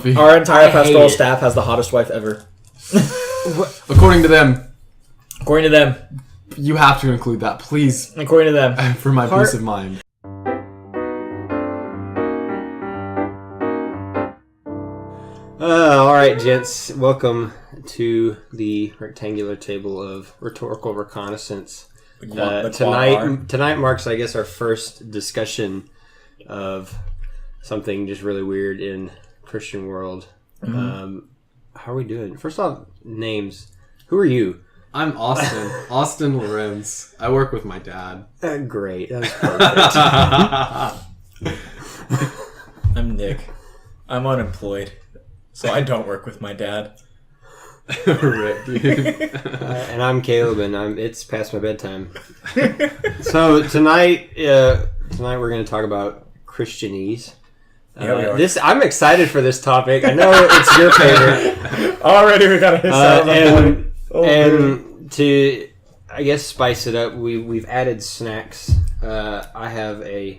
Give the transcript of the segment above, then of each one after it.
Our entire pastoral staff has the hottest wife ever. According to them. According to them. You have to include that, please. According to them. For my peace of mind. Alright, gents. Welcome to the rectangular table of rhetorical reconnaissance. Tonight marks, I guess, our first discussion of something just really weird in Christian world. Mm-hmm. How are we doing? First off, names. Who are you? I'm Austin. Austin Lorenz. I work with my dad. Great. That was perfect. I'm Nick. I'm unemployed, so I don't work with my dad. Rip, dude. And I'm Caleb, and it's past my bedtime. So tonight we're going to talk about Christianese. I'm excited for this topic. I know it's your favorite. Already we got a hiss out of and to, I guess, spice it up, we've added snacks. I have an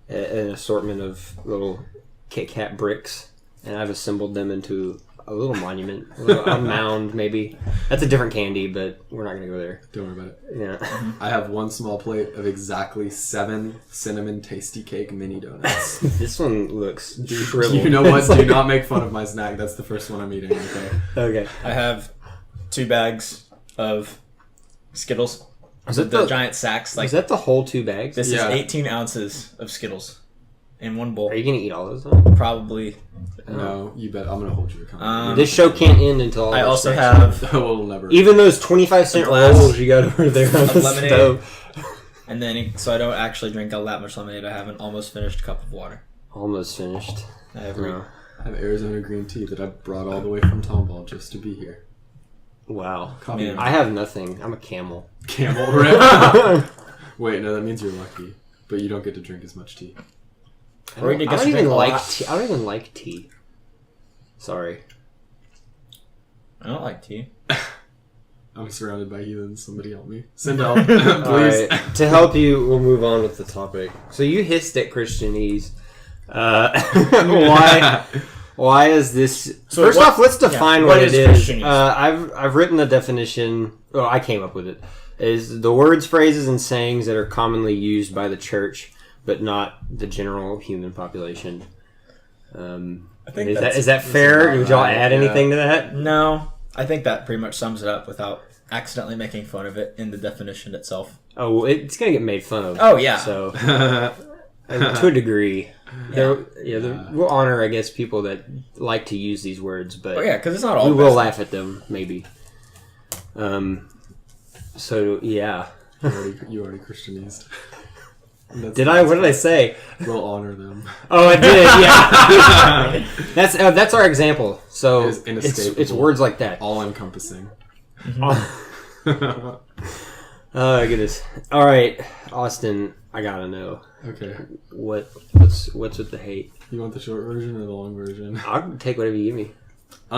assortment of little Kit Kat bricks, and I've assembled them into a little monument, a mound maybe. That's a different candy, but we're not going to go there. Don't worry about it. Yeah. I have one small plate of exactly 7 cinnamon tasty cake mini donuts. This one looks shriveled. You know what? Do not make fun of my snack. That's the first one I'm eating. Okay. I have 2 bags of Skittles. Is it the giant sacks? Is that the whole 2 bags? This is 18 ounces of Skittles in one bowl. Are you going to eat all of those? Probably. No, you bet. I'm going to hold you accountable. This show can't end until all I also snacks have... It'll never. Even those 25-cent rolls you got over there on the lemonade. stove. And then, so I don't actually drink all that much lemonade, I have an almost finished cup of water. Almost finished. I have Arizona green tea that I brought all the way from Tomball just to be here. Wow. Man. I have nothing. I'm a camel. Camel rip? Wait, no, that means you're lucky. But you don't get to drink as much tea. I don't even like tea. I don't even like tea. Sorry. I don't like tea. I'm surrounded by heathens. Somebody help me. Send help, please. Right. To help you, we'll move on with the topic. So you hissed at Christianese. Why is this? So first off, let's define what it is. I've written the definition. Well, I came up with it. Is the words, phrases, and sayings that are commonly used by the church, but not the general human population. I think is that fair? Would y'all add anything to that? No, I think that pretty much sums it up without accidentally making fun of it in the definition itself. Oh, well, it's gonna get made fun of. Oh yeah. So to a degree, we'll honor, I guess, people that like to use these words, but because it's not all. We will laugh at them, maybe. So yeah. You already Christianized. Did I? What did I say? We'll honor them. Oh, I did. Yeah. That's our example. So it's words like that. All encompassing. Oh goodness. All right, Austin. I gotta know. Okay. What's with the hate? You want the short version or the long version? I'll take whatever you give me. We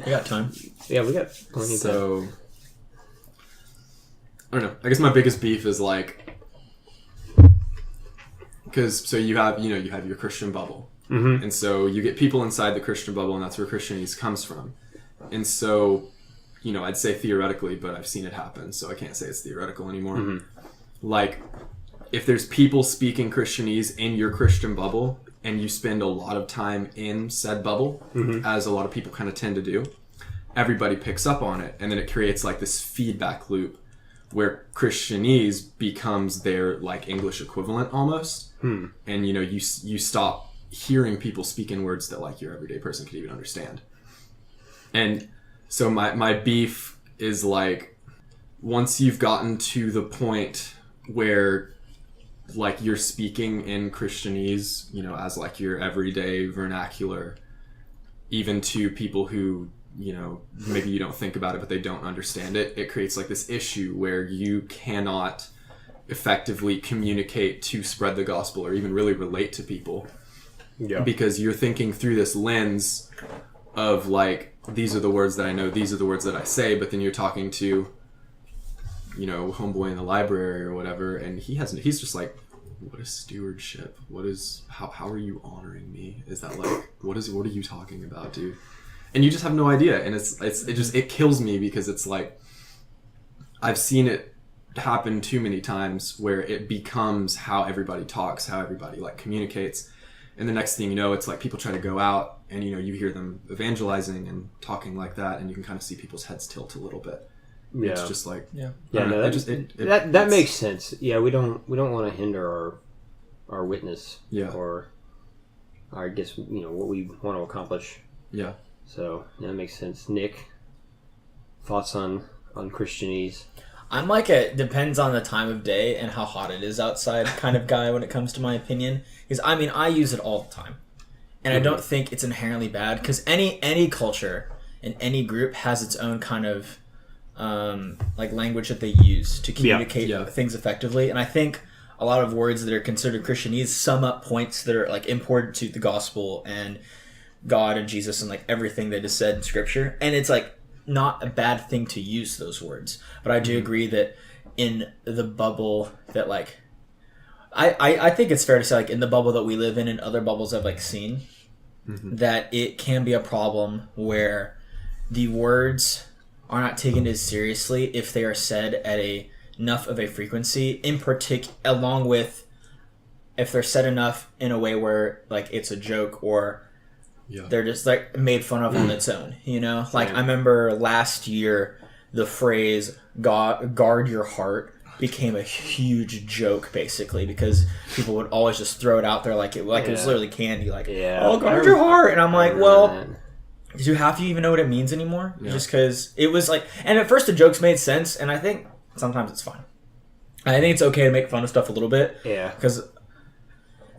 got time. Yeah, we got plenty of time. I don't know. I guess my biggest beef is like. Because you have your Christian bubble, and so you get people inside the Christian bubble, and that's where Christianese comes from. And so, I'd say theoretically, but I've seen it happen, so I can't say it's theoretical anymore. Mm-hmm. Like, if there's people speaking Christianese in your Christian bubble, and you spend a lot of time in said bubble, as a lot of people kind of tend to do, everybody picks up on it, and then it creates like this feedback loop where Christianese becomes their like English equivalent almost. And you stop hearing people speak in words that like your everyday person could even understand. And so my beef is like, once you've gotten to the point where like you're speaking in Christianese, as like your everyday vernacular, even to people who maybe you don't think about it, but they don't understand it. It creates like this issue where you cannot effectively communicate to spread the gospel or even really relate to people. Yeah. Because you're thinking through this lens of like, these are the words that I know, these are the words that I say, but then you're talking to, homeboy in the library or whatever, and he's just like, what is stewardship? How are you honoring me? Is that like, what are you talking about, dude? And you just have no idea. And it kills me because it's like, I've seen it happen too many times where it becomes how everybody talks, how everybody like communicates. And the next thing you know, it's like people try to go out and, you hear them evangelizing and talking like that. And you can kind of see people's heads tilt a little bit. Yeah. It's just like, that makes sense. Yeah. We don't want to hinder our witness or I guess, what we want to accomplish. Yeah. So that makes sense. Nick, thoughts on Christianese? I'm like a depends on the time of day and how hot it is outside kind of guy when it comes to my opinion. Because I use it all the time, and I don't think it's inherently bad. Because any culture and any group has its own kind of like language that they use to communicate things effectively. And I think a lot of words that are considered Christianese sum up points that are like important to the gospel and God and Jesus and like everything that is said in Scripture. And it's like not a bad thing to use those words, but I do agree that in the bubble that like I think it's fair to say like in the bubble that we live in and other bubbles I've like seen that it can be a problem where the words are not taken as seriously if they are said at enough of a frequency, in particular along with if they're said enough in a way where like it's a joke or they're just like made fun of on its own, Like I remember last year, the phrase "guard your heart" became a huge joke, basically, because people would always just throw it out there like it was literally candy, like "Oh, guard your heart," and I'm like, well, do half of you even know what it means anymore? Just because it was like, and at first the jokes made sense, and I think sometimes it's fine. I think it's okay to make fun of stuff a little bit, because.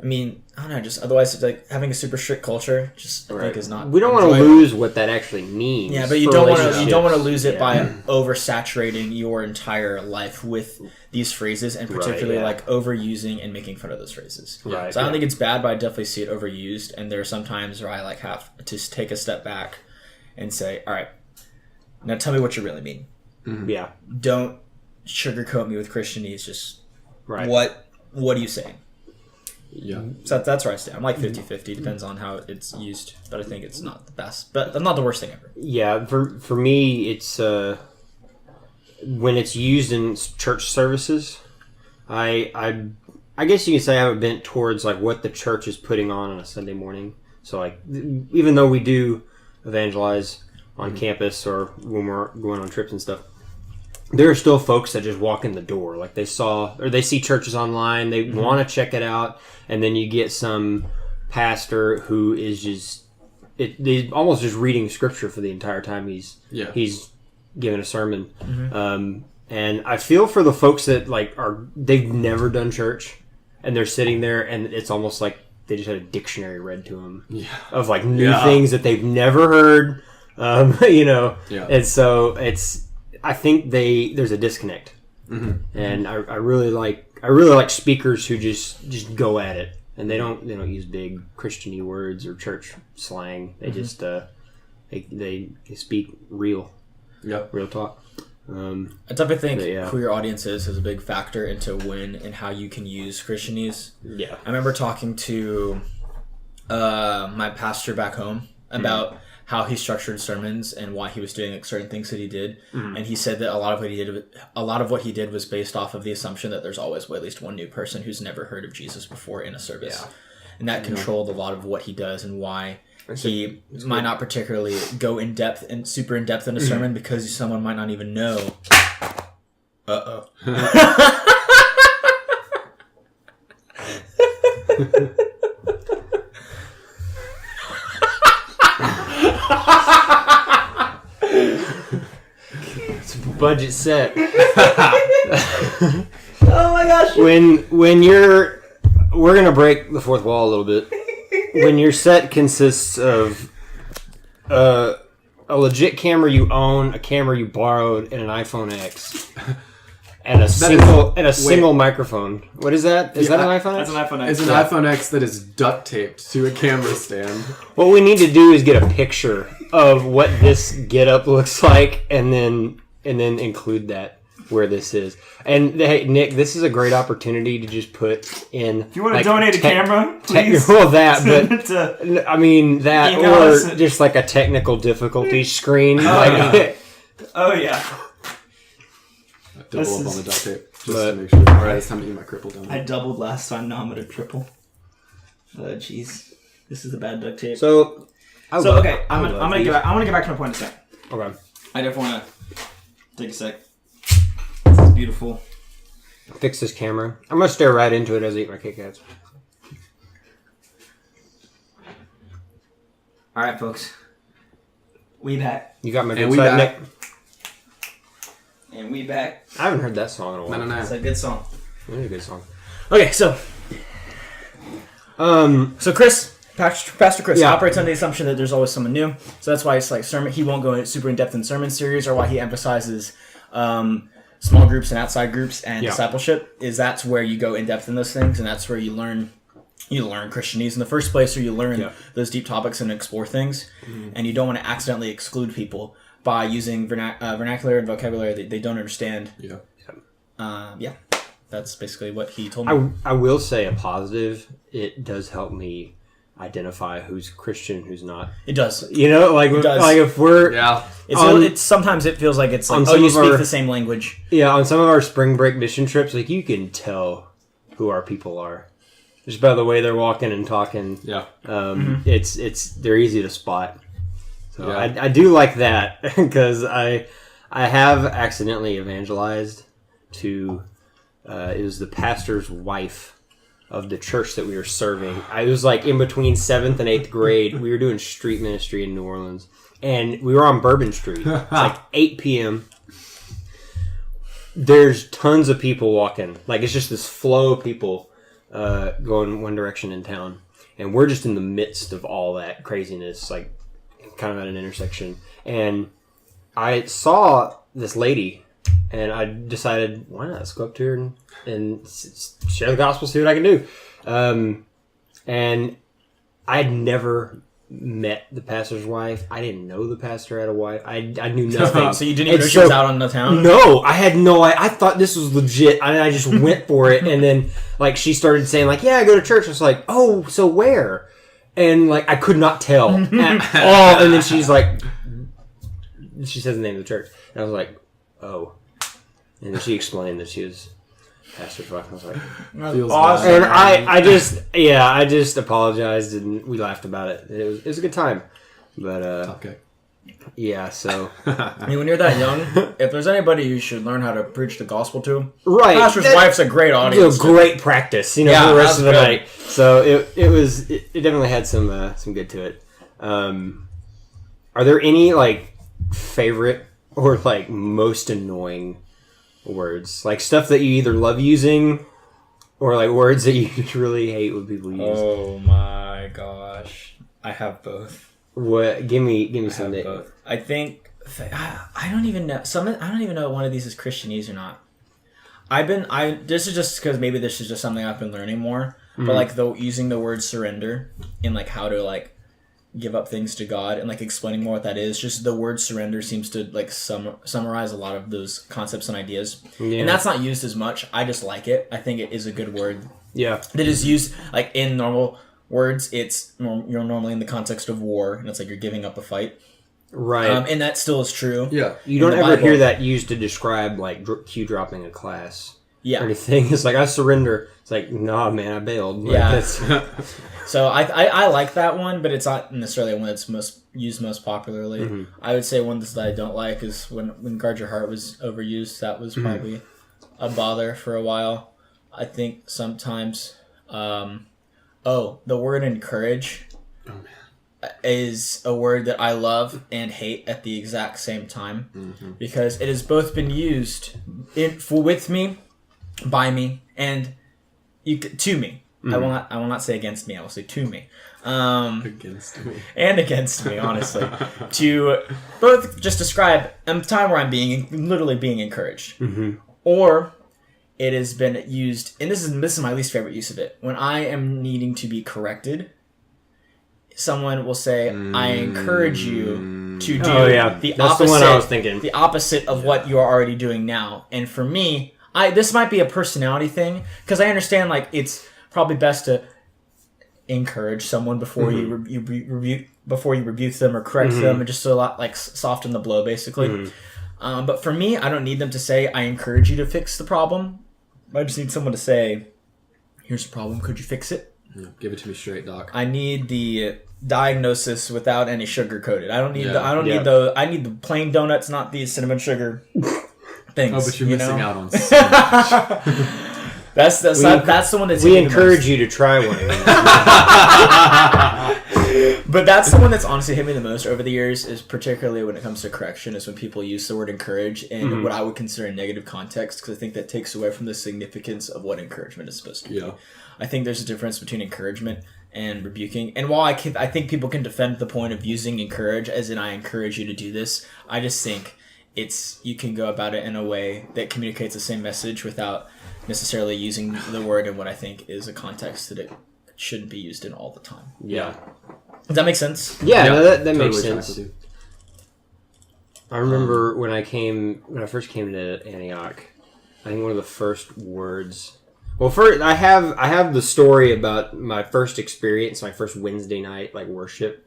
I mean, I don't know, just otherwise it's like having a super strict culture I think is not we don't want to lose what that actually means. Yeah, but you don't want to lose it by oversaturating your entire life with these phrases and particularly like overusing and making fun of those phrases. Right. So I don't think it's bad, but I definitely see it overused, and there are some times where I like have to take a step back and say, all right, now tell me what you really mean. Mm-hmm. Yeah. Don't sugarcoat me with Christianese, just what are you saying? Yeah. So that's where I stay. I'm like 50-50. Depends on how it's used. But I think it's not the best. But not the worst thing ever. Yeah. For me, it's when it's used in church services, I guess you can say I have a bent towards like what the church is putting on a Sunday morning. So like, even though we do evangelize on campus or when we're going on trips and stuff, there are still folks that just walk in the door. Like they see churches online, they want to check it out, and then you get some pastor who is just almost just reading scripture for the entire time he's giving a sermon. And I feel for the folks that like they've never done church and they're sitting there and it's almost like they just had a dictionary read to them of like new things that they've never heard. And so I think there's a disconnect, and I really like speakers who just go at it, and they don't use big Christian-y words or church slang. They just they speak real talk. I definitely think who your audience is a big factor into when and how you can use Christianese. Yeah, I remember talking to my pastor back home about how he structured sermons and why he was doing like certain things that he did. And he said that a lot of what he did was based off of the assumption that there's always at least one new person who's never heard of Jesus before in a service. And that controlled a lot of what he does and why he might not particularly go in depth and super in depth in a sermon because someone might not even know. It's budget set. Oh my gosh. We're gonna break the fourth wall a little bit. When your set consists of a legit camera you own, a camera you borrowed, and an iPhone X, and a single microphone. What is that? Is that an iPhone X? That's an iPhone X. It's an iPhone X that is duct taped to a camera stand. What we need to do is get a picture of what this getup looks like, and then include that. where this is. And hey, Nick, this is a great opportunity to just put in. If you want to donate a camera, please. Well, that, but I mean that, or just like a technical difficulty screen. Oh yeah. Double up on the duct tape just to make sure. All right, it's time to eat my cripple donut. I doubled last time. Now I'm gonna triple. Jeez, this is the bad duct tape. So okay, I'm gonna get back to my point in a sec. Okay. I definitely want to take a sec. This is beautiful. Fix this camera. I'm gonna stare right into it as I eat my Kit Kats. All right, folks. We back. You got my good side, Nick. And we back. I haven't heard that song in a while. No. It's a good song. It's a good song. Okay, so Chris, Pastor Chris, operates on the assumption that there's always someone new. So that's why it's like sermon. He won't go super in depth in sermon series, or why he emphasizes small groups and outside groups and discipleship. That's where you go in depth in those things, and that's where you learn Christianese in the first place, or you learn those deep topics and explore things. And you don't want to accidentally exclude people by using vernacular and vocabulary that they don't understand. That's basically what he told me. I will say a positive. It does help me identify who's Christian, who's not. It does. You know, like if we're it's sometimes it feels like it's like you speak the same language. Yeah, on some of our spring break mission trips, like you can tell who our people are just by the way they're walking and talking. Yeah. It's they're easy to spot. So I do like that because I have accidentally evangelized to it was the pastor's wife of the church that we were serving. I was like in between 7th and 8th grade. We were doing street ministry in New Orleans, and we were on Bourbon Street. It's like 8 p.m. There's tons of people walking. Like it's just this flow of people going one direction in town, and we're just in the midst of all that craziness, like kind of at an intersection. And I saw this lady, and I decided, why not? Let's go up to her and share the gospel, see what I can do. And I had never met the pastor's wife. I didn't know the pastor had a wife. I knew nothing. So you didn't even know she was out on the town? No, I had no idea. I thought this was legit. I just went for it. And then like she started saying like, yeah, I go to church. I was like, oh, so where? And like I could not tell at all. And then she's like, she says the name of the church. And I was like, oh. And then she explained that she was pastor's wife. I was like, feels awesome. And I just apologized and we laughed about it. It was a good time. But okay. Yeah, so I mean, when you're that young, if there's anybody you should learn how to preach the gospel to, right? Pastor's wife's a great audience. Great practice, for the rest of the night. So it definitely had some good to it. Are there any like favorite or like most annoying words, like stuff that you either love using or like words that you really hate when people use? Oh my gosh, I have both. What? Give me some. Both. I think I don't even know. I don't even know if one of these is Christianese or not. This is just because maybe this is just something I've been learning more. Mm-hmm. But like using the word surrender in like how to like give up things to God and like explaining more what that is. Just the word surrender seems to like summarize a lot of those concepts and ideas. Yeah. And that's not used as much. I just like it. I think it is a good word. Yeah. That is used like in normal words. You're normally in the context of war, and it's like you're giving up a fight. Right. And that still is true. Yeah. You don't ever hear that used to describe like Q dropping a class. Yeah. Or anything. It's like, I surrender. It's like, nah, man, I bailed. Like, yeah. So I like that one, but it's not necessarily one that's used most popularly. Mm-hmm. I would say one that I don't like is when Guard Your Heart was overused. That was probably a bother for a while. I think sometimes, the word encourage is a word that I love and hate at the exact same time because it has both been used with me, by me, and to me. I will not say against me. I will say to me. Against me. And against me, honestly. To both just describe a time where I'm literally being encouraged. Mm-hmm. Or it has been used, and this is my least favorite use of it. When I am needing to be corrected, someone will say, I encourage you to do the That's opposite. the one I was thinking. The opposite of what you are already doing now. And for me, this might be a personality thing because I understand like it's probably best to encourage someone before you rebuke them or correct them, and just to like soften the blow, basically. But for me, I don't need them to say, "I encourage you to fix the problem." I just need someone to say, "Here's the problem. Could you fix it?" Yeah, give it to me straight, doc. I need the diagnosis without any sugar coated. I don't need Yeah. I need the plain donuts, not the cinnamon sugar things. Oh, but you're missing out on so much. That's the one that's we encourage you to try one of these. But that's the one that's honestly hit me the most over the years, is particularly when it comes to correction, is when people use the word encourage in what I would consider a negative context, because I think that takes away from the significance of what encouragement is supposed to be. Yeah. I think there's a difference between encouragement and rebuking. And while I think people can defend the point of using encourage as in I encourage you to do this, I just think you can go about it in a way that communicates the same message without necessarily using the word in what I think is a context that it shouldn't be used in all the time. Yeah. Does that make sense? Yeah, no, that totally makes sense. I remember when I first came to Antioch, I think one of the first words. Well, first I have the story about my first experience, my first Wednesday night like worship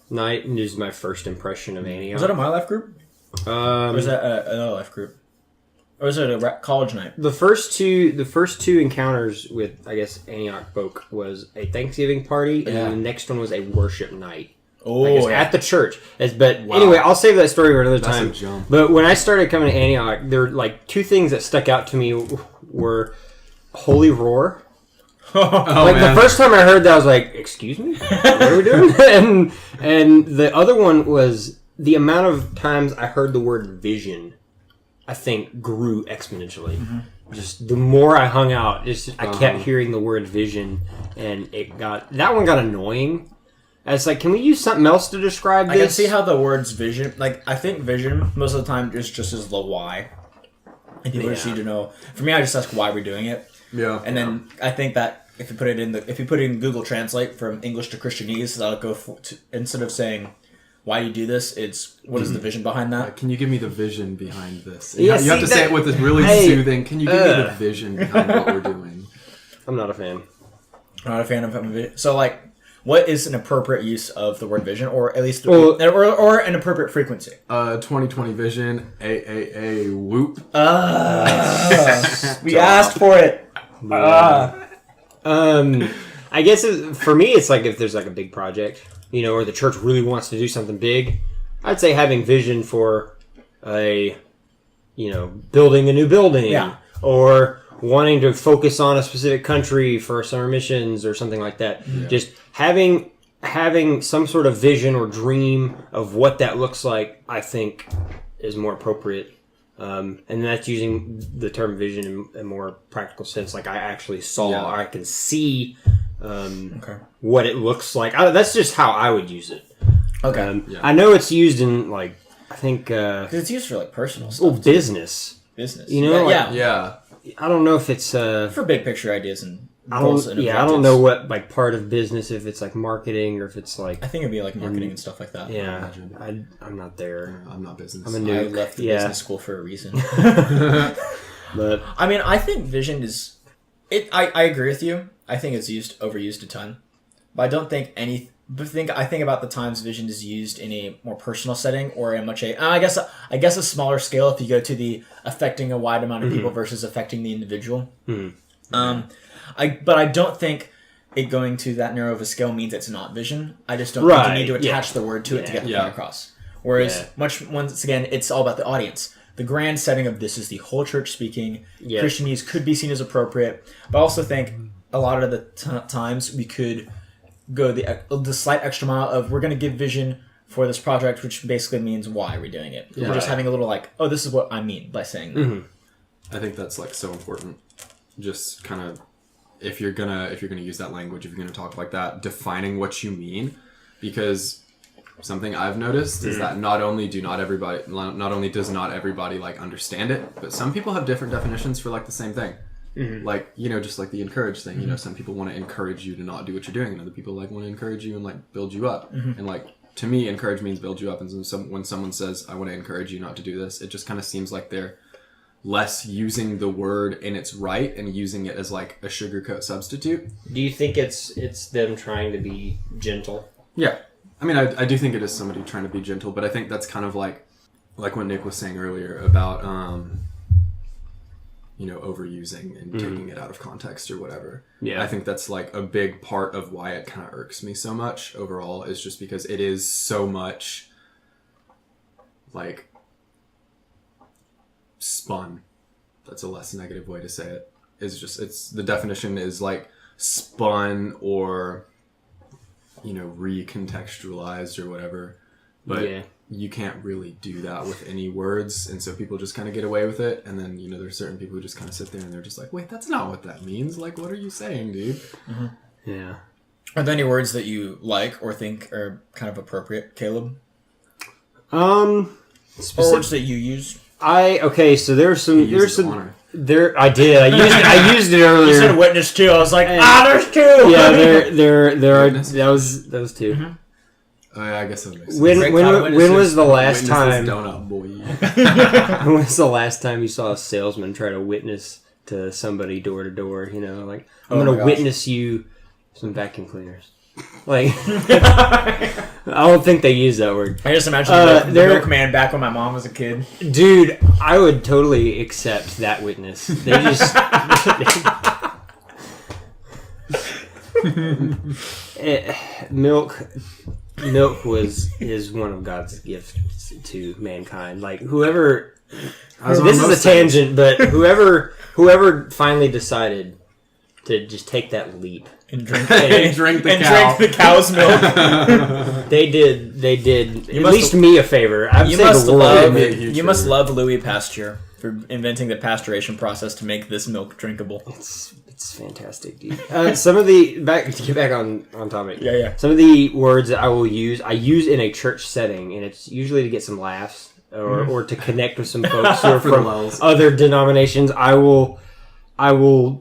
night, and it was my first impression of Antioch. Was that a My Life group? Or was that another life group? Or was it a college night? The first two encounters with, I guess, Antioch folk was a Thanksgiving party, and then the next one was a worship night. At the church. Anyway, I'll save that story for another time. That's a jump. But when I started coming to Antioch, there were like two things that stuck out to me were Holy Roar. The first time I heard that, I was like, "Excuse me, what are we doing?" and the other one was the amount of times I heard the word vision. I think grew exponentially. Just the more I hung out, I kept hearing the word vision, and that one got annoying. And it's like, can we use something else to describe this? I can see how the words vision, like I think vision most of the time is just as the why, and people just need to know. For me, I just ask why we're doing it. Yeah, and then I think that if you put it in Google Translate from English to Christianese, that'll go instead of saying, "Why do you do this?" It's what is the vision behind that? Can you give me the vision behind this? You have to say it with this really soothing. Can you give me the vision behind what we're doing? I'm not a fan. Not a fan of vision. So, like, what is an appropriate use of the word vision, or at least, or an appropriate frequency? 2020 vision. A whoop. We asked for it. I guess for me, it's like if there's like a big project, or the church really wants to do something big, I'd say having vision for building a new building, or wanting to focus on a specific country for summer missions or something like that. Yeah. Just having some sort of vision or dream of what that looks like, I think, is more appropriate. And that's using the term vision in a more practical sense. Like I actually saw, or I can see what it looks like. That's just how I would use it. Okay. I know it's used in like, I think... Because it's used for like personal stuff. Business. Business. Yeah. I don't know if it's... for big picture ideas and goals and objectives. I don't know what like part of business, if it's like marketing or if it's like... I think it'd be like marketing and stuff like that. Yeah. I'm not there. I'm not business. I'm a nuke. I left the business school for a reason. But I mean, I think vision is... I agree with you. I think it's overused a ton. But I don't think I think about the times vision is used in a more personal setting or a I guess a smaller scale if you go to the affecting a wide amount of people versus affecting the individual. But I don't think it going to that narrow of a scale means it's not vision. I just don't think you need to attach the word to it to get the point across. Whereas once again, it's all about the audience. The grand setting of this is the whole church speaking. Christianese could be seen as appropriate, but I also think a lot of the times we could go the slight extra mile of we're going to give vision for this project, which basically means why we're doing it. We're just having a little like, oh, this is what I mean by saying that. I think that's like so important. Just kind of if you're gonna use that language, if you're gonna talk like that, defining what you mean, because something I've noticed is that not only does not everybody like understand it, but some people have different definitions for like the same thing. Like, just like the encourage thing, some people want to encourage you to not do what you're doing, and other people like want to encourage you and like build you up. And like to me, encourage means build you up. And when someone says, I want to encourage you not to do this, it just kind of seems like they're less using the word in its right and using it as like a sugarcoat substitute. Do you think it's them trying to be gentle? Yeah. I mean, I do think it is somebody trying to be gentle, but I think that's kind of like what Nick was saying earlier about, overusing and taking it out of context or whatever. Yeah. I think that's like a big part of why it kind of irks me so much overall, is just because it is so much like spun. That's a less negative way to say it. It's the definition is like spun or, recontextualized or whatever. But you can't really do that with any words, and so people just kind of get away with it. And then there's certain people who just kind of sit there and they're just like, wait, that's not what that means. Like, what are you saying, dude? Mm-hmm. Yeah. Are there any words that you like or think are kind of appropriate, Caleb? Or words that you use? I used it earlier. You said witness too. I was like, there's two. Yeah, there are. That was two. Mm-hmm. I guess that makes sense. When was the last time? Donut boy. When was the last time you saw a salesman try to witness to somebody door to door? Like, I'm going to witness you some vacuum cleaners. Like, I don't think they use that word. I just imagine the milkman back when my mom was a kid. Dude, I would totally accept that witness. They just... Milk is one of God's gifts to mankind. Like, whoever... This is a tangent, but whoever finally decided to just take that leap and drink the cow's milk. They did at least me a favor. You must love Louis Pasteur for inventing the pasteurization process to make this milk drinkable. It's fantastic, dude. Some of the to get back on topic. Yeah. Some of the words that I use in a church setting, and it's usually to get some laughs or to connect with some folks who are from other denominations. I will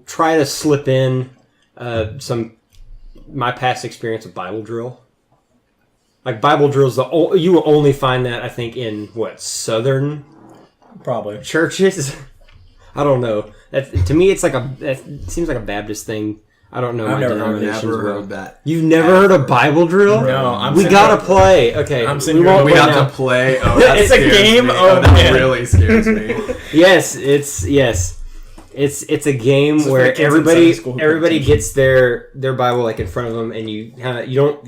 try to slip in my past experience of Bible drill. Like, Bible drill is you will only find that, I think, in Southern probably churches. I don't know. To me, it seems like a Baptist thing. I don't know. I've never heard that. You've never heard of Bible drill? No, we gotta play. Okay, we have to play. Oh, it's a game. That really scares me. Yes, it's a game where everybody gets their Bible like in front of them, and you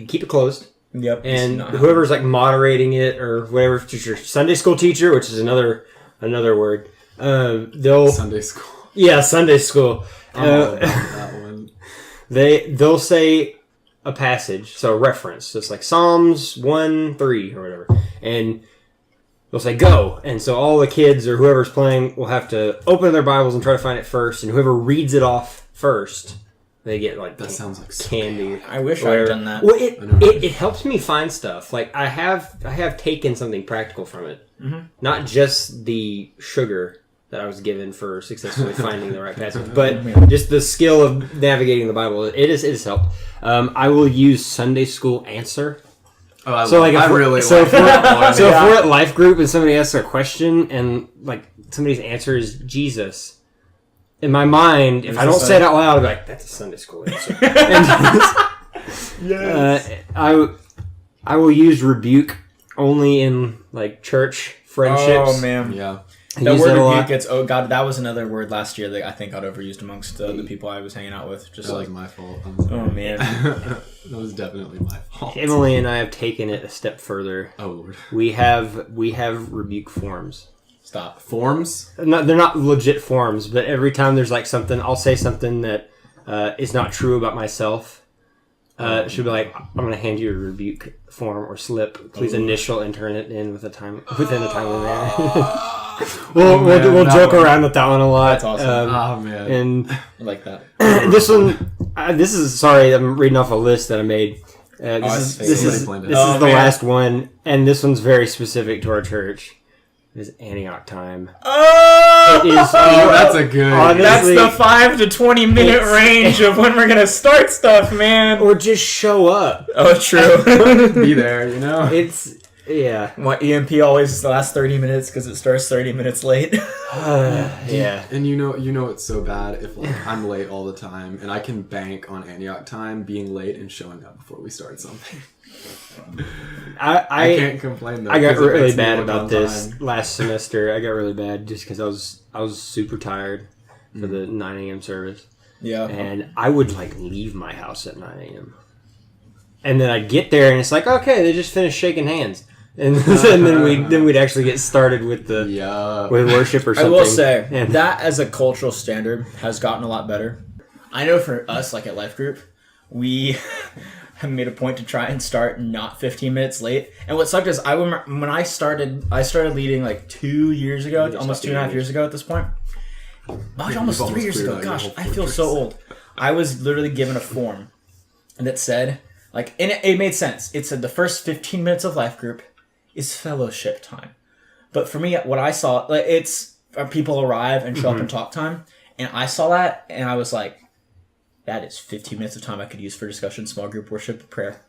keep it closed. Yep. And whoever's like moderating it or whatever, if it's your Sunday school teacher, which is another word, they'll Sunday school. Yeah, Sunday school. I'm all about that one. They'll say a passage, so a reference. So it's like Psalms 1:3 or whatever, and they'll say go, and so all the kids or whoever's playing will have to open their Bibles and try to find it first, and whoever reads it off first, they get like that sounds like candy. I wish I had done that. Well, it helps me find stuff. Like I have taken something practical from it, not just the sugar that I was given for successfully finding the right passage, but just the skill of navigating the Bible. It has helped. I will use Sunday school answer. If we're at life group and somebody asks a question and like somebody's answer is Jesus, in my mind, if I don't say it out loud, I'll be like, "That's a Sunday school answer." Yes. I will use rebuke only in like church friendships. Oh man, yeah. That word rebuke gets that was another word last year that I think got overused amongst the people I was hanging out with. Just that like was my fault. Oh man, that was definitely my fault. Emily and I have taken it a step further. Oh Lord, we have rebuke forms. Stop forms. No, they're not legit forms, but every time there's like something, I'll say something that is not true about myself. She'll be like, "I'm going to hand you a rebuke form or slip. Please initial and turn it in within a timely manner." We'll joke around with that one a lot. That's awesome. Man, and I like that. This one, sorry, I'm reading off a list that I made. This is the last one, and this one's very specific to our church. is Antioch time. Oh! It is, that's a good. honestly, That's the 5 to 20 minute range of when we're gonna start stuff, man. or just show up. Oh, true. Be there, you know. It's yeah. What, EMP always lasts 30 minutes because it starts 30 minutes late? Yeah. And you know it's so bad if like I'm late all the time, and I can bank on Antioch time being late and showing up before we start something. I can't complain though. I got 'cause it really makes me bad look about on this time. last semester. I got really bad just because I was super tired for the 9 a.m. service, Yeah. and I would like leave my house at 9 a.m. and then I'd get there and it's like, okay, they just finished shaking hands, and, and then we'd actually get started with the with worship or something. I will say And- that as a cultural standard has gotten a lot better. I know for us, like at Life Group, we have made a point to try and start not 15 minutes late. And what sucked is I remember when I started leading like 2 years ago, almost 2.5 years ago at this point. Oh, almost 3 years ago. Gosh, I feel so old. I was literally given a form that said, like, and it made sense. It said the first 15 minutes of Life Group is fellowship time. But for me, what I saw, like, it's people arrive and show up and talk time. And I saw that and I was like, that is 15 minutes of time I could use for discussion, small group worship, prayer.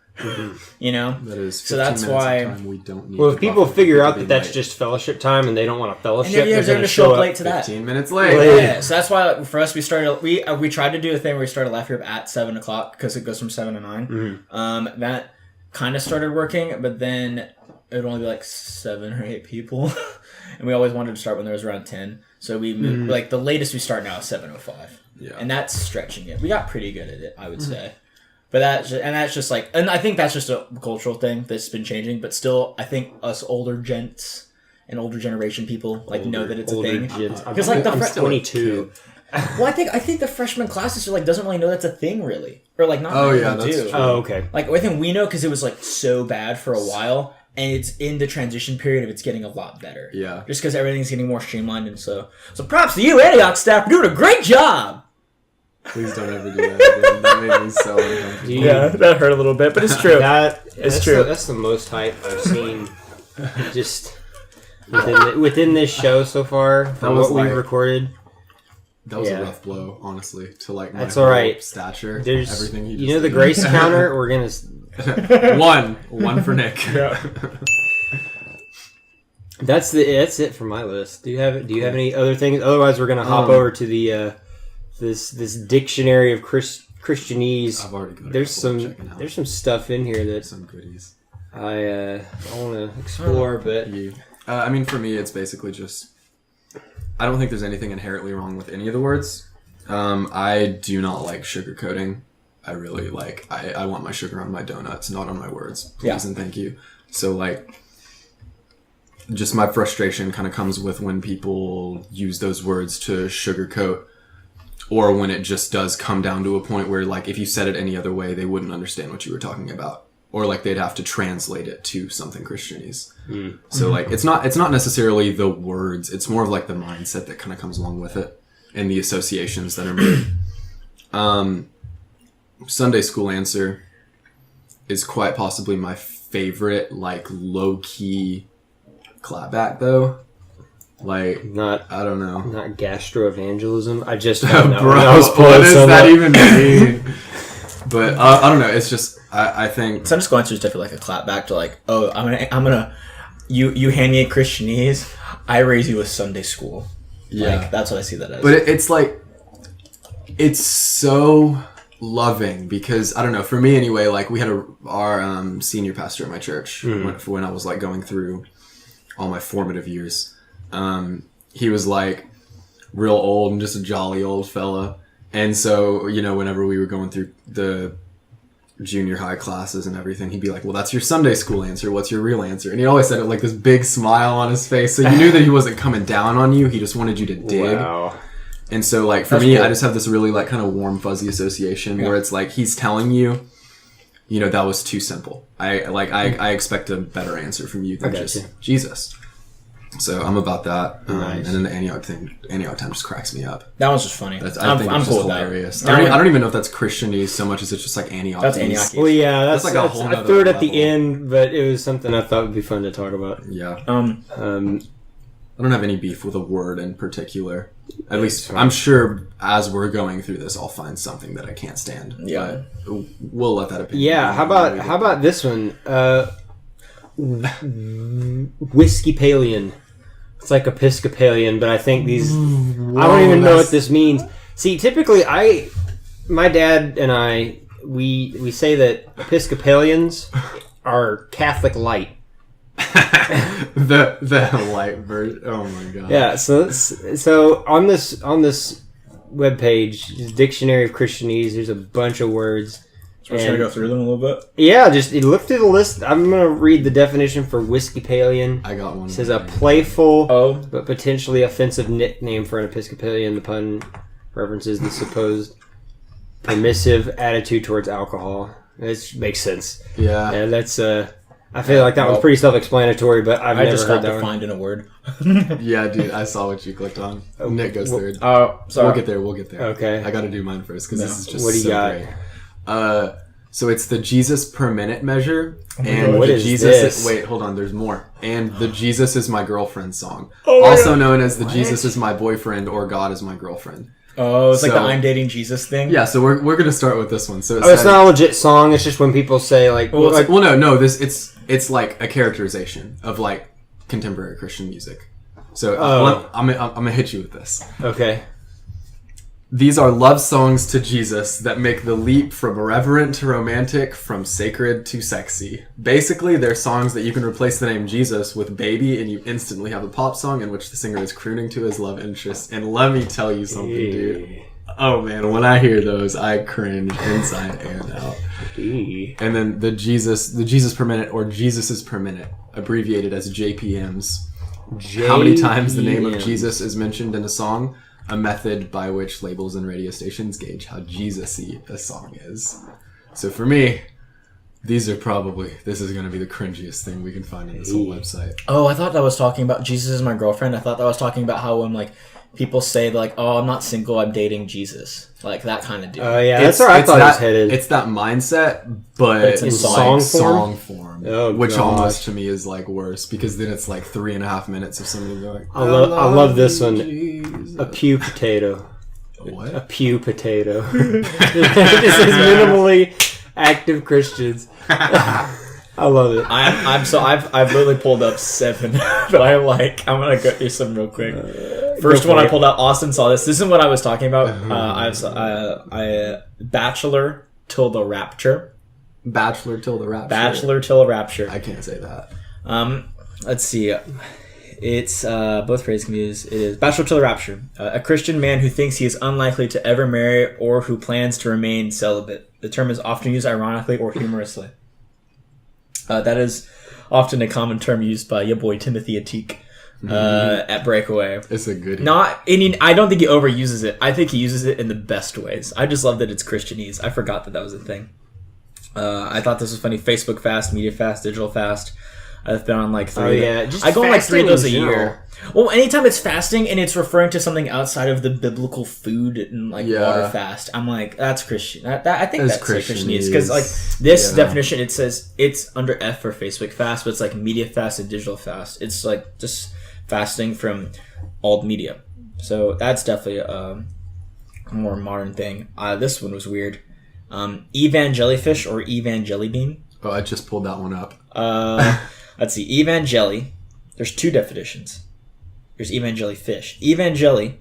You know? That is 15 so that's minutes why. of time we don't need. well, to if people buffer figure out people that that's being just fellowship time and they don't want to fellowship, And they're they're going going to show up late to late, that. 15 minutes late. Yeah, so that's why for us we tried to do a thing where we started Life Group at 7 o'clock because it goes from 7 to 9. That kind of started working, but then it would only be like 7 or 8 people, and we always wanted to start when there was around 10. So we moved, like the latest we start now is 7:05. Yeah. And that's stretching it. We got pretty good at it, I would say. But that's just like, and I think that's just a cultural thing that's been changing. But still, I think us older gents and older generation people like know that it's a thing. Because like I'm the still 22. well, I think the freshman classes are like doesn't really know that's a thing really, or like not. Oh, many yeah, of them that's do. true. Oh, okay. Like I think we know because it was like so bad for a while, and it's in the transition period of it's getting a lot better. Yeah. Just because everything's getting more streamlined, and so props to you, Antioch staff, for doing a great job. Please don't ever do that again. That made me so uncomfortable. Yeah, that hurt a little bit, but it's true. That's true. That's the most hype I've seen just within this show so far from was what we've like- recorded. That was Yeah. a rough blow, honestly, to like my That's all right. whole stature. There's everything you you just know the did. grace counter. We're gonna. one for Nick. That's it for my list. Do you have any other things? Otherwise, we're gonna hop over to the this dictionary of Christianese. I've already got a There's couple I'm some checking out. there's some stuff in here that Some goodies. I want to explore, but I mean, for me, it's basically just. I don't think there's anything inherently wrong with any of the words. I do not like sugarcoating. I really like. I want my sugar on my donuts, not on my words. Please and thank you. So like. Just my frustration kind of comes with when people use those words to sugarcoat, or when it just does come down to a point where, like, if you said it any other way, they wouldn't understand what you were talking about, or like they'd have to translate it to something Christianese. So like, it's not necessarily the words; it's more of like the mindset that kind of comes along with it and the associations that are made. Sunday school answer is quite possibly my favorite, like low key. Clapback though, like I don't know, not gastroevangelism. I just don't know. bro. I was What pulling does some that up. even mean? But I don't know. It's just I think Sunday school answer is definitely like a clap back to like, oh, I'm gonna you hand me a Christianese, I raise you with Sunday school. yeah. Like, that's what I see that as. But it's like it's so loving because I don't know. For me anyway, like we had our senior pastor at my church when I was like going through all my formative years. He was like real old and just a jolly old fella. And so, you know, whenever we were going through the junior high classes and everything, he'd be like, well, that's your Sunday school answer. What's your real answer? And he always said it like this big smile on his face. So you knew that he wasn't coming down on you. He just wanted you to dig. Wow. And so like for That's me, cool. I just have this really like kind of warm, fuzzy association where it's like, he's telling you, you know, that was too simple. I expect a better answer from you than just Jesus. So I'm about that. Nice. And then the Antioch time just cracks me up. that one's just funny. I think I'm it's cool just with hilarious. that. I don't even know if that's Christianese so much as it's just like Antioch. That's Antioch. Well, yeah, that's like a whole I nother threw it at the level. end, but it was something I thought would be fun to talk about. Yeah. I don't have any beef with a word in particular. At least I'm sure as we're going through this, I'll find something that I can't stand. Yeah, but we'll let that opinion. Yeah. How about this one? Whiskey-palian. It's like Episcopalian, but I think these. I don't even know what this means. See, typically, my dad and I, we say that Episcopalians are Catholic light. the light version. Oh my god. Yeah. So on this webpage, Dictionary of Christianese, there's a bunch of words. So we're going to go through them a little bit? Yeah, just look through the list. I'm going to read the definition for Whiskey-palian. I got one. It says a playful but potentially offensive nickname for an Episcopalian. The pun references the supposed permissive attitude towards alcohol. It makes sense. Yeah. And that's... I feel like that one's pretty self-explanatory, but I've never heard that defined in a word. Yeah, dude, I saw what you clicked on. Nick goes third. Oh, sorry. We'll get there. Okay. I got to do mine first because this is just what do you got? Great. So it's the Jesus per minute measure, and what the is Jesus. this? Wait, hold on. There's more. And the Jesus is my girlfriend song, also known as the Jesus is my boyfriend or God is my girlfriend. Oh, it's like the I'm dating Jesus thing. Yeah, so we're gonna start with this one. So it's not a legit song. It's just when people say like, it's like a characterization of like contemporary Christian music. So I'm gonna hit you with this. Okay. These are love songs to Jesus that make the leap from irreverent to romantic, from sacred to sexy. Basically, they're songs that you can replace the name Jesus with baby, and you instantly have a pop song in which the singer is crooning to his love interest. And let me tell you something, dude. Oh man, when I hear those, I cringe inside and out. And then the Jesus per minute, or Jesuses per minute, abbreviated as JPMs. How many times the name of Jesus is mentioned in a song? A method by which labels and radio stations gauge how Jesus-y a song is. So for me, this is going to be the cringiest thing we can find in this whole website. Oh, I thought that was talking about Jesus is my girlfriend. I thought that was talking about how when like people say like, oh, I'm not single, I'm dating Jesus. Like that kind of dude. Oh yeah, that's where I thought it was headed. It's that mindset, but it's in song form. Which almost to me is like worse, because then it's like 3.5 minutes of somebody going, I love this one. Jesus. A pew potato. What? A pew potato. This is minimally active Christians. I love it. I've literally pulled up 7, but I'm gonna go through some real quick. First one I pulled out. Austin saw this. This is what I was talking about. I bachelor till the rapture. Bachelor till the rapture. Bachelor till the rapture. I can't say that. Let's see. It's both phrases can be used. It is bachelor till the rapture. A Christian man who thinks he is unlikely to ever marry or who plans to remain celibate. The term is often used ironically or humorously. That is often a common term used by your boy Timothy Atik at Breakaway. It's a good. I don't think he overuses it. I think he uses it in the best ways. I just love that it's Christianese. I forgot that was a thing. I thought this was funny. Facebook fast, media fast, digital fast. I've been on like 3. Oh yeah, just I go on like 3 of those a general. year. Well, anytime it's fasting and it's referring to something outside of the biblical food and like water fast, I'm like, that's Christian. I think that's Christianese, because like this definition, it says it's under F for Facebook fast, but it's like media fast and digital fast. It's like just fasting from all media. So that's definitely a more modern thing. This one was weird. Evangelifish or evangelibean. Oh, I just pulled that one up. Let's see. Evangeli. There's 2 definitions. There's evangelifish. Evangeli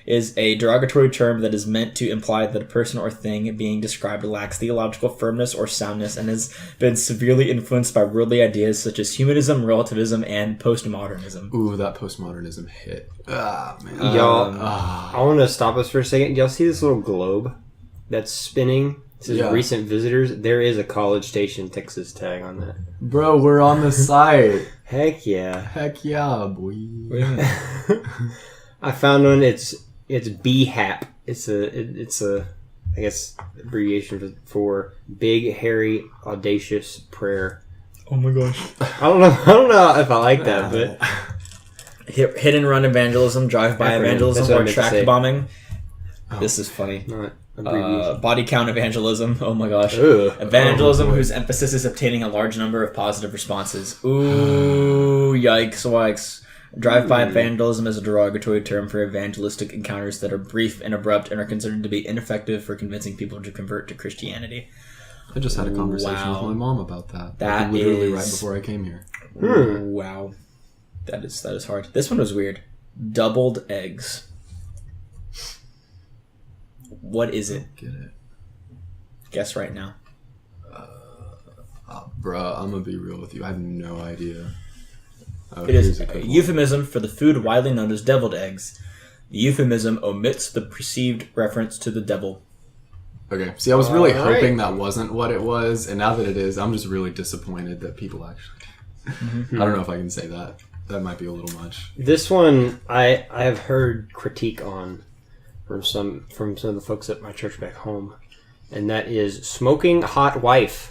is a derogatory term that is meant to imply that a person or thing being described lacks theological firmness or soundness and has been severely influenced by worldly ideas such as humanism, relativism, and postmodernism. Ooh, that postmodernism hit. Ah, man. Y'all, I want to stop us for a second. Y'all see this little globe that's spinning? It says recent visitors. There is a College Station, Texas tag on that. Bro, we're on the site. Heck yeah. Heck yeah, boy. I found one. It's BHAP. It's a I guess abbreviation for Big Hairy Audacious Prayer. Oh my gosh. I don't know if I like that, but hit and run evangelism, drive-by evangelism, or tract bombing. Oh. This is funny. Not body count evangelism. Oh my gosh. Ugh. Evangelism whose emphasis is obtaining a large number of positive responses. Ooh, yikes, wikes. Drive-by vandalism is a derogatory term for evangelistic encounters that are brief and abrupt and are considered to be ineffective for convincing people to convert to Christianity. I just had a conversation with my mom about that. That literally is... right before I came here. Wow. That is hard. This one was weird. Doubled eggs. What is it? Get it. Guess right now. Bruh, I'm gonna be real with you. I have no idea. It is a euphemism for the food widely known as deviled eggs. The euphemism omits the perceived reference to the devil. Okay, see, I was really hoping that wasn't what it was, and now that it is, I'm just really disappointed that people actually... I don't know if I can say that. That might be a little much. This one, I have heard critique on from some of the folks at my church back home, and that is smoking hot wife.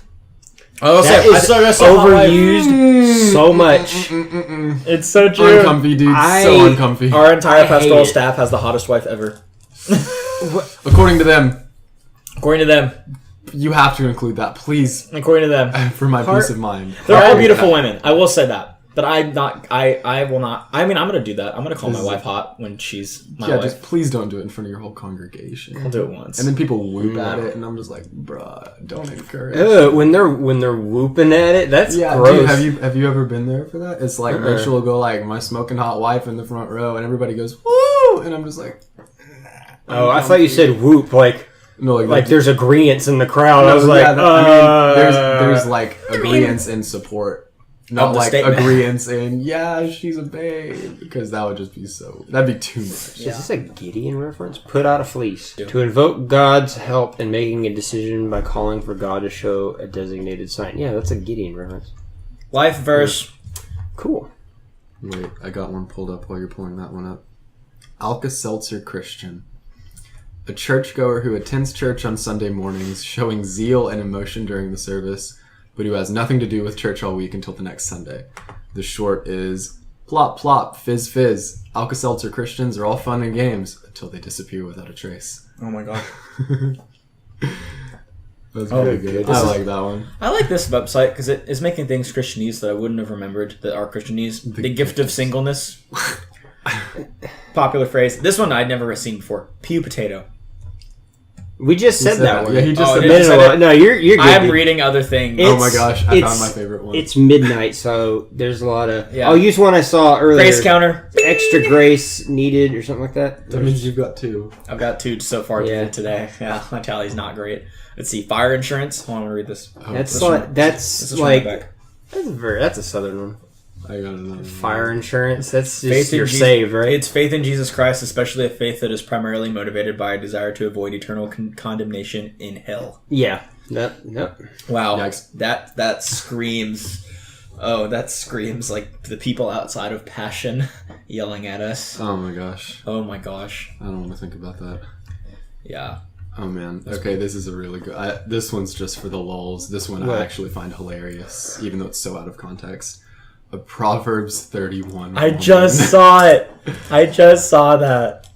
Oh, that is overused so much. It's so true. Uncomfy, dude. So uncomfy. Our entire pastoral staff has the hottest wife ever. According to them. According to them. You have to include that, please. According to them. For my peace of mind. They're all beautiful women. I will say that. But I will not. I mean, I'm going to do that. I'm going to call my wife hot when she's my wife. Just please don't do it in front of your whole congregation. I'll do it once. And then people whoop at it, and I'm just like, bruh, don't encourage. When they're whooping at it, that's gross. Dude, have you ever been there for that? It's like Rachel will go like, my smoking hot wife in the front row, and everybody goes, woo! And I'm just like... Oh, I thought you said whoop, like... No, like there's agreeance in the crowd. No, I was like, I mean, there's like agreeance in support. Not like agreeance in, yeah, she's a babe. Because that would just be that'd be too much. Is this a Gideon reference? Put out a fleece. To invoke God's help in making a decision by calling for God to show a designated sign. Yeah, that's a Gideon reference. Life verse. Cool. Wait, I got one pulled up while you're pulling that one up. Alka-Seltzer Christian. A churchgoer who attends church on Sunday mornings, showing zeal and emotion during the service, but who has nothing to do with church all week until the next Sunday. The short is, plop, plop, fizz, fizz. Alka-Seltzer Christians are all fun and games until they disappear without a trace. Oh my god. That's very good. I like that one. I like this website because it is making things Christianese that I wouldn't have remembered that are Christianese. The gift of singleness. Popular phrase. This one I'd never seen before. Pew potato. We just said that one. Yeah, he just said it. No, you're good. I am reading other things. Oh my gosh, I found my favorite one. It's midnight, so there's a lot of... Yeah. I'll use one I saw earlier. Grace counter. Extra grace needed or something like that. That means you've got two. I've got two so far today. Yeah, my tally's not great. Let's see. Fire insurance. Hold on, I'm going to read this. That's a southern one. I got another fire insurance. That's just you're saved, right? It's faith in Jesus Christ, especially a faith that is primarily motivated by a desire to avoid eternal condemnation in hell. Yeah. Yep. Wow. Yikes. That screams. Oh, that screams like the people outside of Passion yelling at us. Oh my gosh. Oh my gosh. I don't want to think about that. Yeah. Oh man. Okay, this is a really good. This one's just for the lulz. This one I actually find hilarious, even though it's so out of context. A Proverbs 31. I just saw it. I just saw that.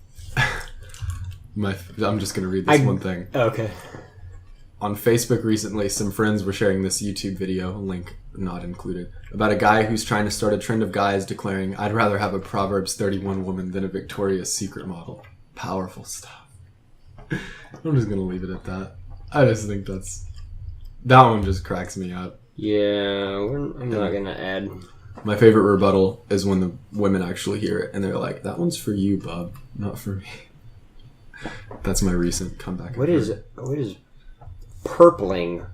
I'm just going to read this one thing. Okay. On Facebook recently, some friends were sharing this YouTube video, link not included, about a guy who's trying to start a trend of guys declaring, I'd rather have a Proverbs 31 woman than a Victoria's Secret model. Powerful stuff. I'm just going to leave it at that. I just think that one just cracks me up. Yeah, I'm not going to add... My favorite rebuttal is when the women actually hear it and they're like, that one's for you, bub, not for me. That's my recent comeback. What is purpling?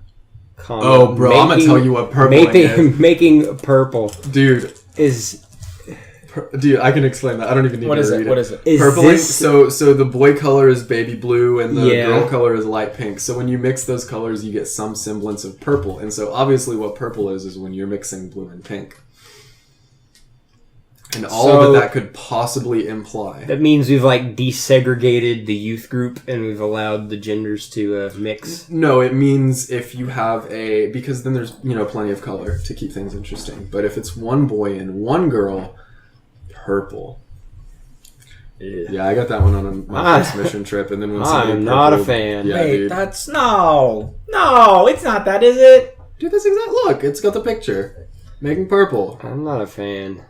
Oh, bro, I'm going to tell you what purpling is. Making purple. Dude, I can explain that. I don't even need to read it. What is it? Purpling, so the boy color is baby blue and the girl color is light pink. So when you mix those colors, you get some semblance of purple. And so obviously what purple is when you're mixing blue and pink. And all that could possibly imply. That means we've desegregated the youth group and we've allowed the genders to mix. No, it means if you have because then there's plenty of color to keep things interesting. But if it's one boy and one girl, purple. Yeah, I got that one on my first mission trip, and then when I'm not a fan. Yeah, wait, that's no, it's not that, is it? Dude, that's exact. Look, it's got the picture, making purple. I'm not a fan.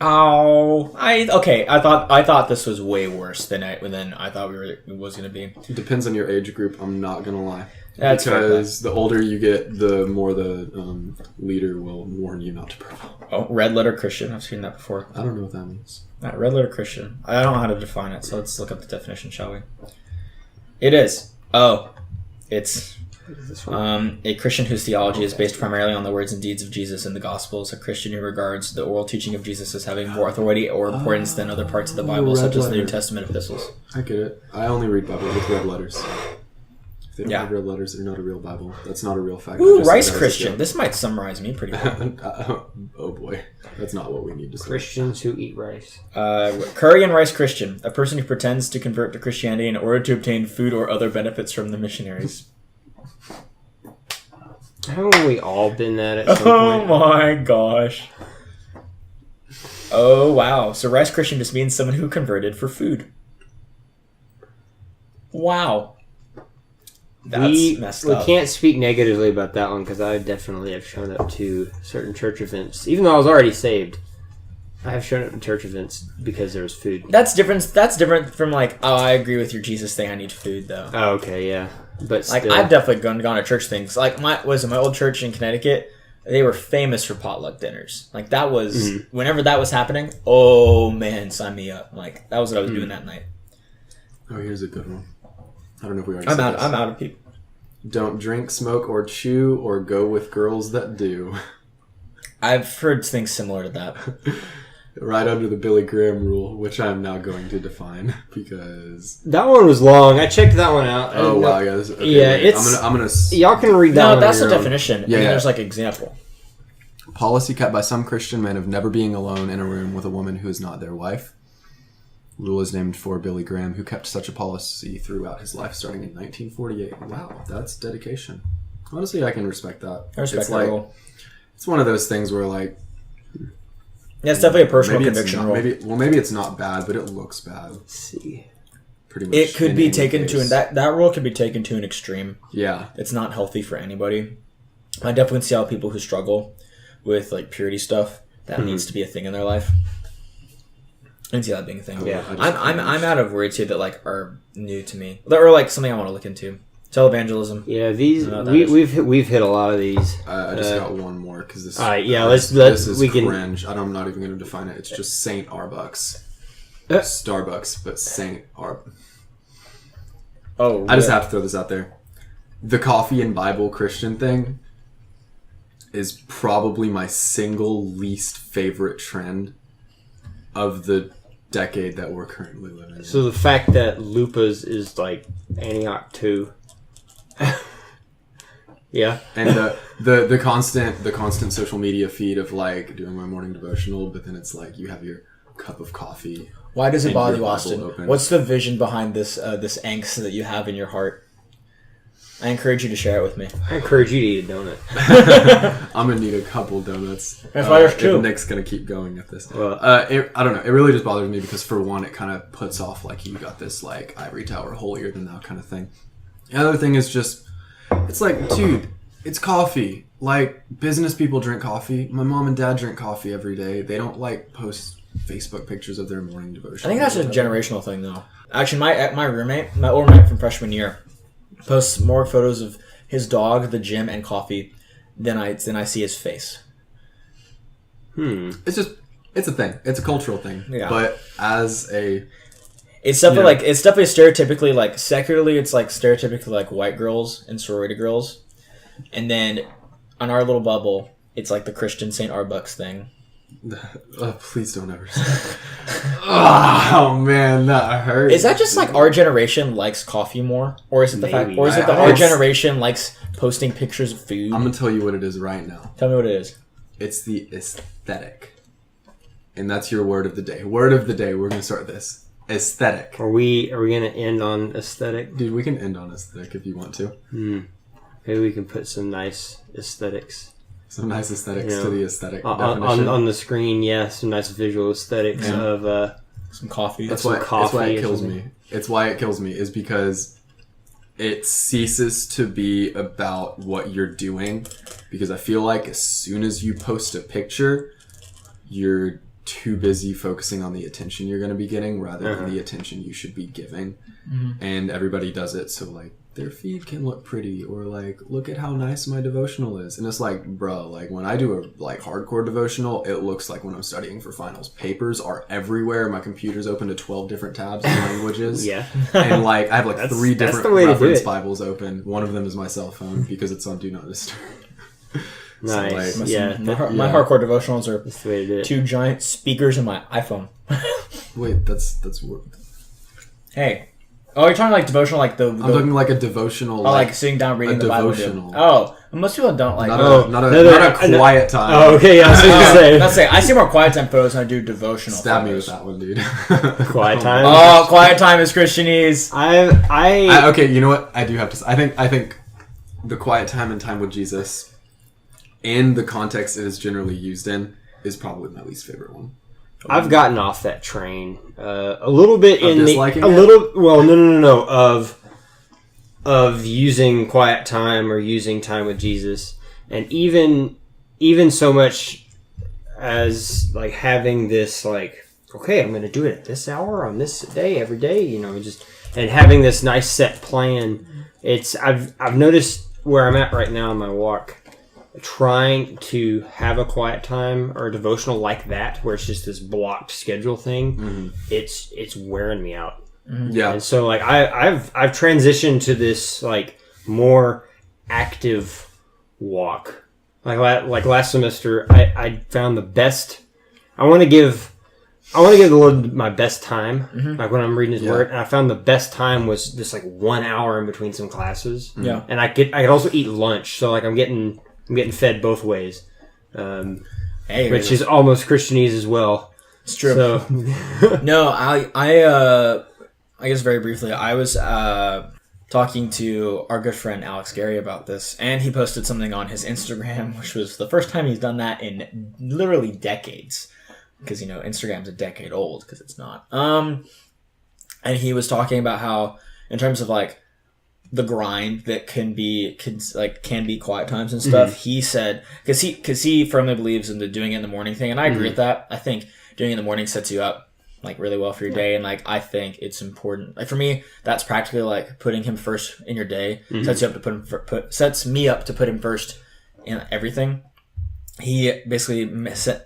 Oh, I thought this was way worse than I thought it was gonna be. It depends on your age group. I'm not gonna lie. That's because the older you get, the more the leader will warn you not to purple. Oh, red letter Christian. I've seen that before. I don't know what that means. Red letter Christian. I don't know how to define it, so let's look up the definition, shall we? It is. Oh, it's a Christian whose theology is based primarily on the words and deeds of Jesus in the Gospels. A Christian who regards the oral teaching of Jesus as having more authority or importance than other parts of the Bible, such as the New Testament epistles. I get it. I only read Bible with red letters. If they don't have red letters, they're not a real Bible. That's not a real fact. Ooh, Rice Christian. This might summarize me pretty well. Oh boy. That's not what we need to say. Christians who eat rice. Curry and Rice Christian. A person who pretends to convert to Christianity in order to obtain food or other benefits from the missionaries. Haven't we all been that at some point? Oh my gosh. Oh wow. So Rice Christian just means someone who converted for food. Wow. That's messed up. We can't speak negatively about that one because I definitely have shown up to certain church events. Even though I was already saved, I have shown up to church events because there was food. That's different from like, oh, I agree with your Jesus thing. I need food though. Oh, okay, yeah. But like, still. I've definitely gone to church things. Like my old church in Connecticut. They were famous for potluck dinners. Like that was whenever that was happening. Oh man, sign me up. Like that was what I was doing that night. Oh, here's a good one. I don't know if we already I'm said out. this. I'm out of people. Don't drink, smoke, or chew, or go with girls that do. I've heard things similar to that. Right under the Billy Graham rule, which I'm now going to define because that one was long. I checked that one out. Oh wow, guys. Okay, yeah, wait. it's. I'm gonna. Y'all can read that. No, one that's the on your own. definition. Yeah, and yeah. There's like example. Policy kept by some Christian men of never being alone in a room with a woman who is not their wife. Rule is named for Billy Graham, who kept such a policy throughout his life, starting in 1948. Wow, that's dedication. Honestly, I can respect that. I respect it's that rule. It's one of those things where, like, Yeah, it's definitely a personal maybe conviction it's not, rule. maybe it's not bad, but it looks bad. Let's see. Pretty much. It could in be any taken case. to that rule could be taken to an extreme. Yeah. It's not healthy for anybody. I definitely see how people who struggle with like purity stuff that needs to be a thing in their life. I can see that being a thing. Yeah. I'm out of words here that like are new to me or like something I want to look into. Televangelism. Yeah, these we've hit a lot of these. I just got one more because this. All right, yeah, this is we can. cringe. I'm not even going to define it. It's just Saint Arbucks. Starbucks, but Saint Arb. Oh, I just have to throw this out there. The coffee and Bible Christian thing is probably my single least favorite trend of the decade that we're currently living in. So the fact that Lupa's is like Antioch 2. Yeah. And the constant social media feed of like doing my morning devotional, but then it's like you have your cup of coffee. Why does it and bother your you, Bible Austin? open. What's the vision behind this this angst that you have in your heart? I encourage you to share it with me. I encourage you to eat a donut. I'm gonna need a couple donuts. If there's two. If Nick's gonna keep going at this. Well, I don't know. It really just bothers me because for one, it kind of puts off like you got this like ivory tower holier than thou kind of thing. The other thing is just, it's like, dude, it's coffee. Like business people drink coffee. My mom and dad drink coffee every day. They don't like post Facebook pictures of their morning devotion. I think that's a generational thing, though. Actually, my old roommate from freshman year, posts more photos of his dog, the gym, and coffee than I see his face. It's a thing. It's a cultural thing. Yeah. But as a... It's definitely it's definitely stereotypically like secularly. It's like stereotypically like white girls and sorority girls, and then on our little bubble, it's like the Christian St. Arbucks thing. Please don't ever say that. Oh man, that hurts. Is that just like our generation likes coffee more, or is it the fact, or is it that our generation likes posting pictures of food? I'm gonna tell you what it is right now. Tell me what it is. It's the aesthetic, and that's your word of the day. Word of the day. We're gonna start this. Aesthetic. Are we gonna end on aesthetic? Dude, we can end on aesthetic if you want to. Maybe we can put some nice aesthetics. Some nice aesthetics to the aesthetic on definition. on the screen. Yeah, some nice visual aesthetics of Some coffee. That's why it kills me. It's why it kills me is because it ceases to be about what you're doing. Because I feel like as soon as you post a picture, you're too busy focusing on the attention you're going to be getting rather than the attention you should be giving. And everybody does it. So like their feed can look pretty, or like, look at how nice my devotional is. And it's like, bro, like when I do a like hardcore devotional, it looks like when I'm studying for finals. Papers are everywhere. My computer's open to 12 different tabs in languages. Yeah. And like I have like 3 different the way reference to do it. Bibles open. One of them is my cell phone because it's on Do Not Disturb. Nice. So, like, Yeah. My hardcore devotionals are That's the way to do it. 2 giant speakers in my iPhone. Wait, that's Hey. Oh, you're talking like devotional, like the I'm talking like a devotional. like sitting down reading the Bible. devotional. Oh, most people don't like. Not a quiet time. Oh, okay. I was going to say. Let's say I see more quiet time photos than I do devotional. Stab photos. me with that one, dude. Quiet time. Oh, quiet time is Christianese. Okay, you know what? I do have to. I think the quiet time and time with Jesus, and the context it is generally used in, is probably my least favorite one. I've gotten off that train a little bit Of in the disliking a it? little. Well, no. Of using quiet time or using time with Jesus, and even so much as like having this like, okay, I'm going to do it at this hour on this day every day, you know, just and having this nice set plan. It's I've noticed where I'm at right now in my walk, trying to have a quiet time or a devotional like that, where it's just this blocked schedule thing. It's wearing me out. Yeah. And so like I've transitioned to this like more active walk. Like last semester, I found the best. I want to give the Lord my best time, like when I'm reading His Word, and I found the best time was just like 1 hour in between some classes. Yeah, and I could also eat lunch, so like I'm getting fed both ways, which is almost Christianese as well. It's true. So, No, I guess very briefly, I was talking to our good friend Alex Gary about this, and he posted something on his Instagram, which was the first time he's done that in literally decades, because you know Instagram's a decade old, because it's not. And he was talking about how, in terms of like the grind that can be quiet times and stuff, he said, because he firmly believes in the doing it in the morning thing, and I agree with that. I think doing it in the morning sets you up like really well for your day, and like I think it's important. Like for me, that's practically like putting Him first in your day. Sets you up to sets me up to put Him first in everything. He basically sent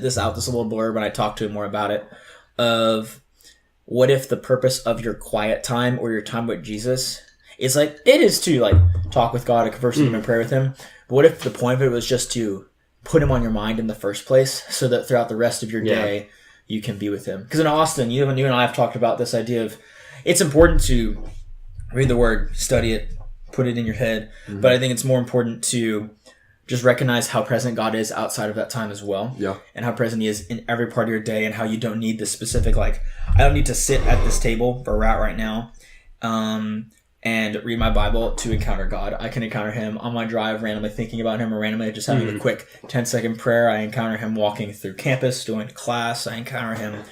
this out, this little blurb, and I talked to him more about it. Of what if the purpose of your quiet time or your time with Jesus is like, it is to like talk with God, converse with Him, and pray with Him. But what if the point of it was just to put Him on your mind in the first place, so that throughout the rest of your day you can be with Him? Because in Austin, you and I have talked about this idea of it's important to read the Word, study it, put it in your head. But I think it's more important to just recognize how present God is outside of that time as well. Yeah. And how present He is in every part of your day, and how you don't need this specific, like, I don't need to sit at this table for right now and read my Bible to encounter God. I can encounter Him on my drive, randomly thinking about Him, or randomly just having a quick 10-second prayer. I encounter Him walking through campus, going to class. I encounter Him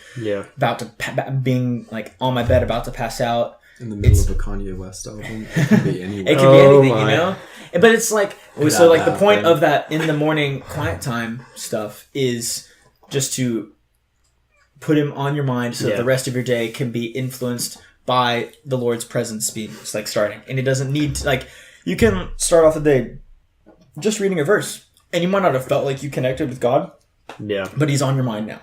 about to being like on my bed, about to pass out. In the middle of a Kanye West album. It can be anywhere. It can be anything, you know? But it's like, so like the point of that in the morning quiet time stuff is just to put Him on your mind, so that the rest of your day can be influenced by the Lord's presence being like starting. And it doesn't need to, like, you can start off the day just reading a verse, and you might not have felt like you connected with God. Yeah. But He's on your mind now.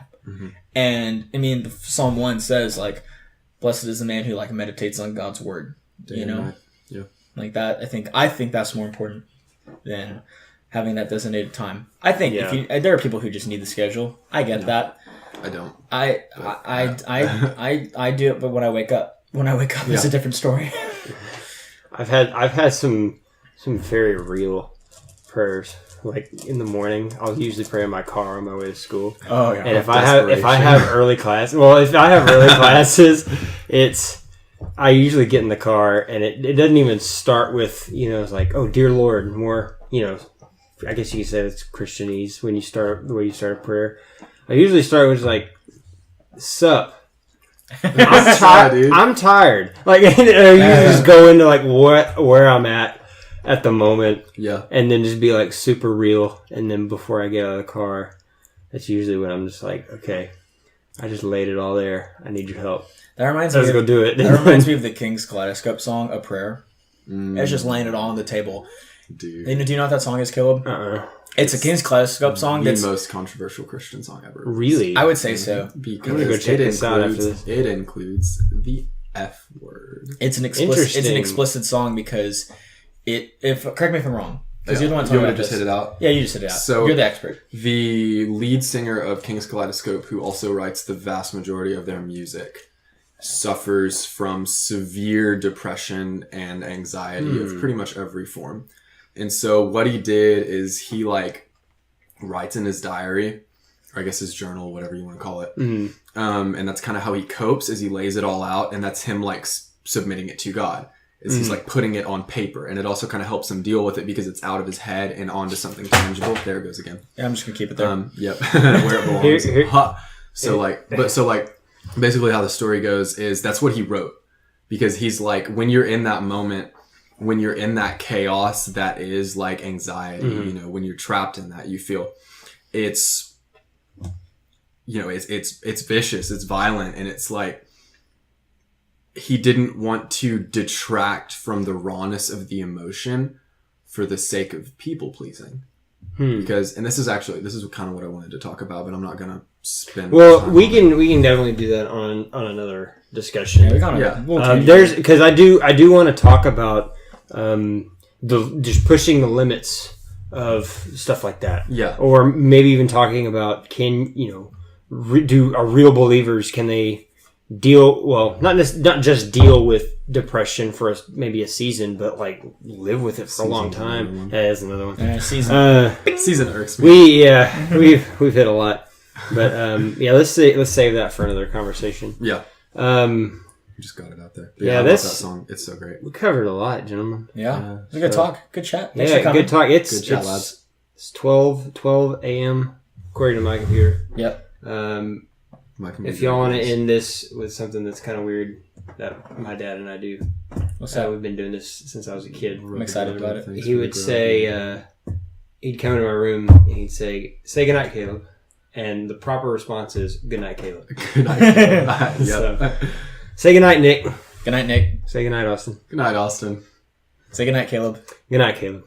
And I mean, Psalm 1 says like, blessed is the man who like meditates on God's word. You know? Yeah. Like that, I think that's more important than having that designated time. I think there are people who just need the schedule. I get that. I don't. I do it, but when I wake up it's a different story. I've had some very real prayers. Like in the morning, I'll usually pray in my car on my way to school. Oh yeah. And if I have early classes, I usually get in the car, and it doesn't even start with, you know, it's like, oh dear Lord, more, you know, I guess you could say it's Christianese when you start the way you start a prayer. I usually start with like, sup. I'm tired. Like, you just go into like where I'm at the moment. Yeah. And then just be like super real. And then before I get out of the car, that's usually when I'm just like, okay, I just laid it all there. I need your help. That reminds Let's go do it. That reminds me of the King's Kaleidoscope song, "A Prayer." It's just laying it all on the table. Dude. Do you know what that song is, Caleb? It's a King's Kaleidoscope song. The That's most controversial Christian song ever. Really? I would say so. Because I'm gonna go check this out after this. It includes the F word. It's an explicit song because correct me if I'm wrong. Because you're the one You talking want about to just this. hit it out? Yeah, you just hit it out. So you're the expert. The lead singer of King's Kaleidoscope, who also writes the vast majority of their music, suffers from severe depression and anxiety of pretty much every form. And so what he did is he writes in his diary, or I guess his journal, whatever you want to call it. And that's kind of how he copes, is he lays it all out, and that's him submitting it to God. He's putting it on paper, and it also kind of helps him deal with it because it's out of his head and onto something tangible. There it goes again. Yeah, I'm just gonna keep it there. Yep, where it belongs. So basically how the story goes is that's what he wrote, because he's like, when you're in that moment, when you're in that chaos that is like anxiety, you know, when you're trapped in that, you feel it's vicious, it's violent, and it's like, he didn't want to detract from the rawness of the emotion for the sake of people pleasing. Because, and this is kind of what I wanted to talk about, but I'm not going to spend. Well, we can definitely do that on another discussion. Because I do want to talk about just pushing the limits of stuff like that. Yeah. Or maybe even talking about, are real believers, can they not just deal with depression for maybe a season, but live with it for a long time. Yeah, that's another one. Season irks me. We've hit a lot, but let's save that for another conversation. Yeah. Just got it out there. But yeah, that song, it's so great. We covered a lot, gentlemen. Yeah, it was a good talk, good chat. Thanks Yeah, for coming. good talk. Good chat, lads. It's 12 a.m. according to my computer. Yep. If y'all want to end this with something that's kind of weird that my dad and I do. What's that? We've been doing this since I was a kid. I'm excited about it. He would say, he'd come into my room and he'd say goodnight, Caleb. And the proper response is, good night, Caleb. Good night, Caleb. So, say goodnight, Nick. Good night, Nick. Say goodnight, Austin. Good night, Austin. Say good night, Caleb. Good night, Caleb.